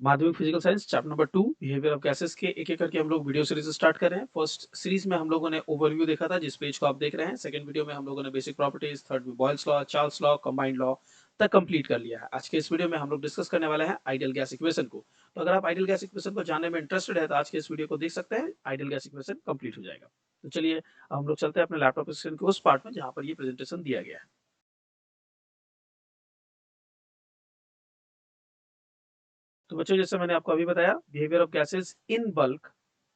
माध्यमिक physical science chapter number 2 behaviour of gases के एक-एक करके हम लोग वीडियो सीरीज स्टार्ट कर रहे हैं। फर्स्ट सीरीज में हम लोगों ने ओवरव्यू देखा था जिस पेज को आप देख रहे हैं। सेकंड वीडियो में हम लोगों ने बेसिक प्रॉपर्टीज, थर्ड में boils law, Charles law, combined law तक कंप्लीट कर लिया है। आज के इस वीडियो में हम लोग डिस्कस करने वाले हैं आइडियल गैस इक्वेशन को। तो अगर आप आइडियल गैस इक्वेशन को जानने में इंटरेस्टेड है तो आज के इस वीडियो को देख सकते हैं। आइडियल गैस इक्वेशन कंप्लीट हो जाएगा। तो चलिए हम लोग चलते हैं अपने लैपटॉप स्क्रीन के उस पार्ट में जहां पर ये प्रेजेंटेशन दिया गया है। तो बच्चों जैसे मैंने आपको अभी बताया behaviour of gases in bulk.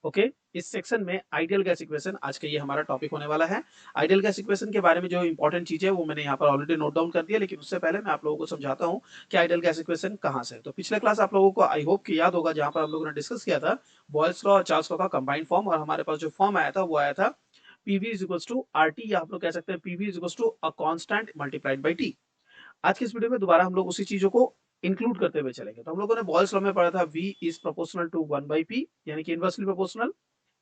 Okay, इस सेक्शन में आइडियल गैस इक्वेशन आज का ये हमारा टॉपिक होने वाला है। आइडियल गैस इक्वेशन के बारे में जो इंपॉर्टेंट चीज है वो मैंने यहाँ पर ऑलरेडी नोट डाउन कर दिया, लेकिन उससे पहले मैं आप लोगों को समझाता हूँ कि आइडियल गैस इक्वेशन कहाँ से है। तो पिछले क्लास आप लोगों को आई होप कि याद होगा जहाँ पर हम लोगों ने डिस्कस किया था बॉयल्स लॉ और चार्ल्स लॉ का कंबाइंड फॉर्म, और हमारे पास जो फॉर्म आया था वो आया था PV is equals to RT, या आप लोग कह सकते हैं PV is equals to a constant multiplied by T. आज की इस वीडियो में दोबारा हम लोग उसी चीजों को इंक्लूड करते हुए चलेंगे। तो हम लोगों ने बॉयल्स लॉ में पढ़ा था V is proportional to 1 by P, यानी कि inversely proportional.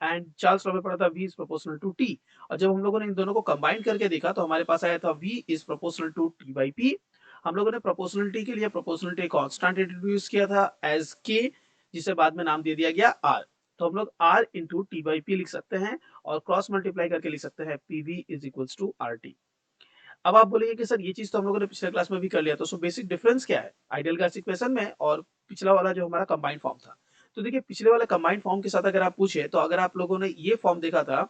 And Charles law में पढ़ा था V is proportional to T। और जब हम लोगों ने इन दोनों को कंबाइन करके देखा तो हमारे पास आया था V is proportional to T by P। हम लोगों ने प्रोपोर्शनलिटी के लिए प्रोपोर्शनलिटी कांस्टेंट इंट्रोड्यूस किया था एज K, जिसे बाद में नाम दे दिया गया R। तो हम लोग R into T by P लिख सकते हैं और क्रॉस मल्टीप्लाई करके लिख सकते हैं PV is equals to RT। अब आप बोलेंगे कि सर ये चीज तो हम लोगों ने पिछले क्लास में भी कर लिया, तो सो बेसिक डिफरेंस क्या है आइडियल गैस इक्वेशन में और पिछला वाला जो हमारा कंबाइंड फॉर्म था। तो देखिए पिछले वाले कंबाइंड फॉर्म के साथ अगर आप पूछे तो अगर आप लोगों ने ये फॉर्म देखा था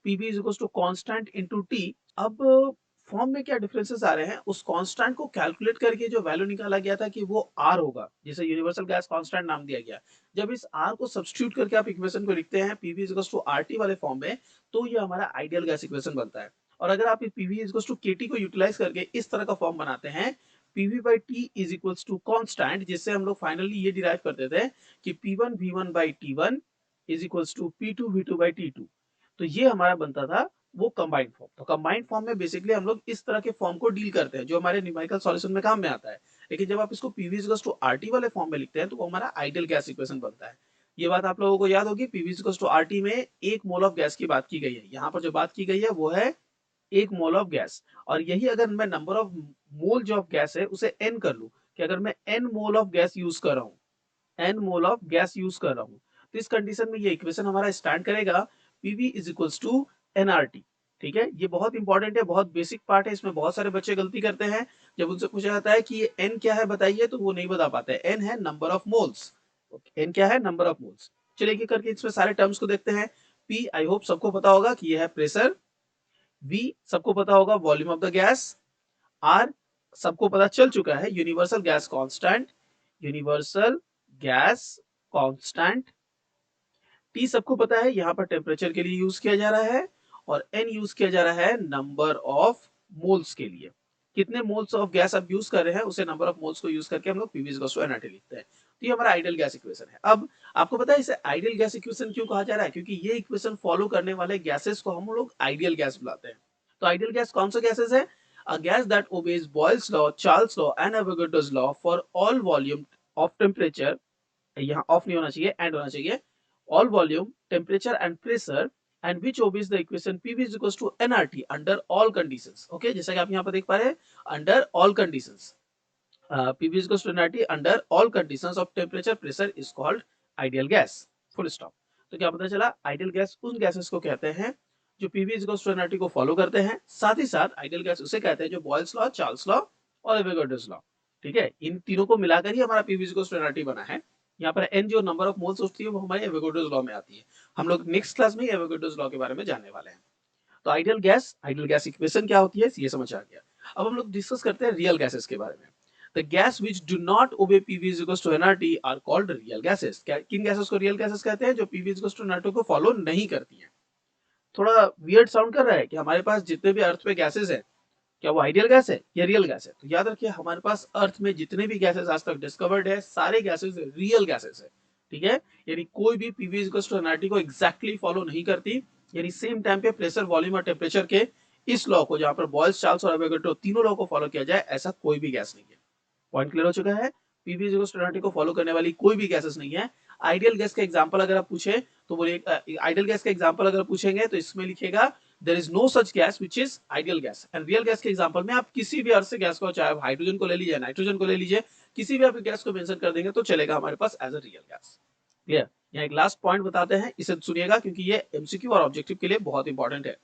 PV is equal to constant into T. अब फॉर्म में क्या डिफरेंसेस आ रहे हैं, उस कांस्टेंट को कैलकुलेट करके जो वैल्यू निकाला गया था कि वो आर होगा, जिसे यूनिवर्सल गैस कांस्टेंट नाम दिया गया। जब इस आर को सब्स्टिट्यूट करके आप इक्वेशन को लिखते हैं PV is equal to RT वाले फॉर्म में, तो ये हमारा आइडियल गैस इक्वेशन बनता है। और अगर आप इस पीवी इज टू केटी को यूटिलाइज करके इस तरह का फॉर्म बनाते हैं PV by T is equals to constant, जिससे हम लोग फाइनली ये डिराइव करते थे कि P one V one by T one is equals to P two V two by T two. तो ये हमारा बनता था वो कंबाइंड फॉर्म। तो कंबाइंड फॉर्म में बेसिकली हम लोग इस तरह के फॉर्म को डील करते हैं जो हमारे न्यूमेरिकल सॉल्यूशन में काम में आता है। लेकिन जब आप इसको पीवी इज टू आरटी वाले फॉर्म में लिखते हैं तो वो हमारा आइडियल गैस इक्वेशन बनता है। ये बात आप लोगों को याद होगी, पीवी इज टू आरटी में एक मोल ऑफ गैस की बात की गई है। यहाँ पर जो बात की गई है वो है एक मोल ऑफ गैस। और यही अगर मैं नंबर ऑफ मोल जो ऑफ गैस है उसे एन कर लूं, कि अगर मैं n mole of gas use कर रहा हूँ, n mole of gas use कर रहा हूँ, तो इस कंडीशन में ये इक्वेशन हमारा स्टैंड करेगा PV is equals to nRT. ठीक है, ये बहुत इंपॉर्टेंट है, बहुत बेसिक पार्ट है। इसमें बहुत सारे बच्चे गलती करते हैं। जब उनसे पूछा जाता है कि ये एन क्या है बताइए तो वो नहीं बता पाते। एन है नंबर ऑफ मोल्स। एन क्या है? Number of moles. चलिए एक करके इसमें सारे टर्म्स को देखते हैं। पी आई होप सबको पता होगा कि यह है प्रेशर। V सबको पता होगा volume of the gas. R सबको पता चल चुका है universal gas constant, universal gas constant. T सबको पता है यहाँ पर टेम्परेचर के लिए यूज किया जा रहा है, और N यूज किया जा रहा है नंबर ऑफ मोल्स के लिए। कितने मोल्स ऑफ गैस आप यूज कर रहे हैं उसे नंबर ऑफ मोल्स को यूज करके हम लोग पीवी इक्वल्स टू एनआरटी लिखते हैं। तो ये हमारा आइडियल गैस इक्वेशन है। अब आपको पता है इसे आइडियल गैस इक्वेशन क्यों कहा जा रहा है? क्योंकि ये इक्वेशन फॉलो करने वाले गैसेस को हम लोग आइडियल गैस बुलाते हैं। तो आइडियल गैस कौन सा गैसेस है? A gas that obeys Boyle's law, Charles law and Avogadro's law for all volume of temperature. यहाँ ऑफ नहीं होना चाहिए, एंड होना चाहिए। All volume temperature and pressure and which obeys the equation PV is equals to nRT under all conditions. Okay, जैसा कि आप यहाँ पर देख पा रहे हैं, under all conditions PV is equals to nRT under all conditions of temperature pressure is called ideal gas. Full stop. तो क्या पता चला, आइडियल गैस उन गैसेस को कहते हैं जो PV is equals to nRT को फॉलो करते हैं। साथ ही साथ आइडियल गैस उसे कहते हैं जो बॉयल्स लॉ, चार्ल्स लॉ और एवोगाड्रोस लॉ, ठीक है, इन तीनों को मिलाकर ही हमारा PV is equals to nRT बना है। यहाँ पर एन जो नंबर ऑफ मोल्स होती है वो हमारे एवोगाड्रोस लॉ में आती है। हम लोग नेक्स्ट क्लास में एवोगाड्रोस लॉ के बारे में जानने वाले हैं। तो आइडियल गैस इक्वेशन क्या होती है ये समझ आ गया। अब हम लोग डिस्कस करते हैं रियल गैसेस के बारे में। The gas which do not obey PV is equals to NRT are called real gases। किन गैसेस को रियल गैसेस कहते हैं? जो PV is equals to NRT को फॉलो नहीं करती हैं। थोड़ा वियर्ड साउंड कर रहा है कि हमारे पास जितने भी अर्थ पे गैसेस हैं, क्या वो आइडियल गैस है या रियल गैस है? तो याद रखिए हमारे पास अर्थ में जितने भी गैसेस आज तक डिस्कवर्ड है सारे गैसेस रियल गैसेस है। ठीक है, यानी कोई भी पीवी इक्वल्स टू एनआरटी को एग्जैक्टली फॉलो नहीं करती। यानी सेम टाइम पे प्रेशर, वॉल्यूम और टेम्परेचर के इस लॉ को, जहां पर बॉयल्स, चार्ल्स और एवोगाड्रो तीनों लॉ को फॉलो किया जाए, ऐसा कोई भी गैस नहीं है। पॉइंट क्लियर हो चुका है? पीवी इक्वल्स टू एनआरटी को फॉलो करने वाली कोई भी गैसेस नहीं है। आइडियल गैस का एग्जांपल अगर आप पूछे तो बोलिए, आइडियल गैस का एग्जांपल अगर पूछेंगे तो इसमें लिखेगा there is no such gas which is ideal gas. And real gas के एग्जांपल में आप किसी भी अर्थ से गैस को, चाहे हाइड्रोजन को ले लीजिए, नाइट्रोजन को ले लीजिए, किसी भी आप गैस को मेंशन कर देंगे तो चलेगा हमारे पास as a real gas. Clear? यहाँ एक लास्ट पॉइंट बताते हैं, इसे सुनिएगा क्योंकि ये एमसीक्यू और ऑब्जेक्टिव के लिए बहुत इंपॉर्टेंट है।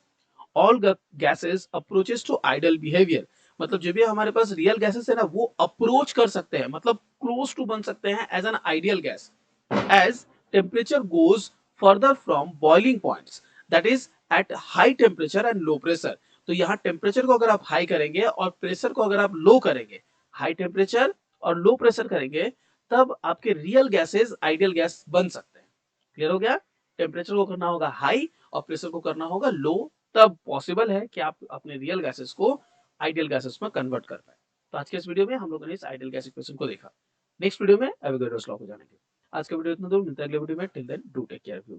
All gases approaches to ideal behaviour, मतलब जो भी हमारे पास रियल गैसेस है ना वो अप्रोच कर सकते हैं, मतलब क्लोज टू बन सकते हैं as an ideal gas as temperature goes further from boiling points, that is at high temperature and low pressure। तो यहाँ टेम्परेचर को अगर आप हाई करेंगे और प्रेशर को अगर आप लो करेंगे, हाई टेम्परेचर और लो प्रेशर करेंगे, तब आपके रियल गैसेस आइडियल गैस बन सकते हैं। क्लियर हो गया? टेम्परेचर को करना होगा हाई और प्रेशर को करना होगा लो, तब पॉसिबल है कि आप अपने रियल गैसेस को आइडियल गैसेस में कन्वर्ट कर पाए। तो आज के इस वीडियो में हम लोगों ने इस आइडियल गैस इक्वेशन को देखा। नेक्स्ट वीडियो में एवोगैड्रो लॉ को जानेंगे। आज का वीडियो इतना दूर, मिलता है अगले वीडियो में। Till then do take care.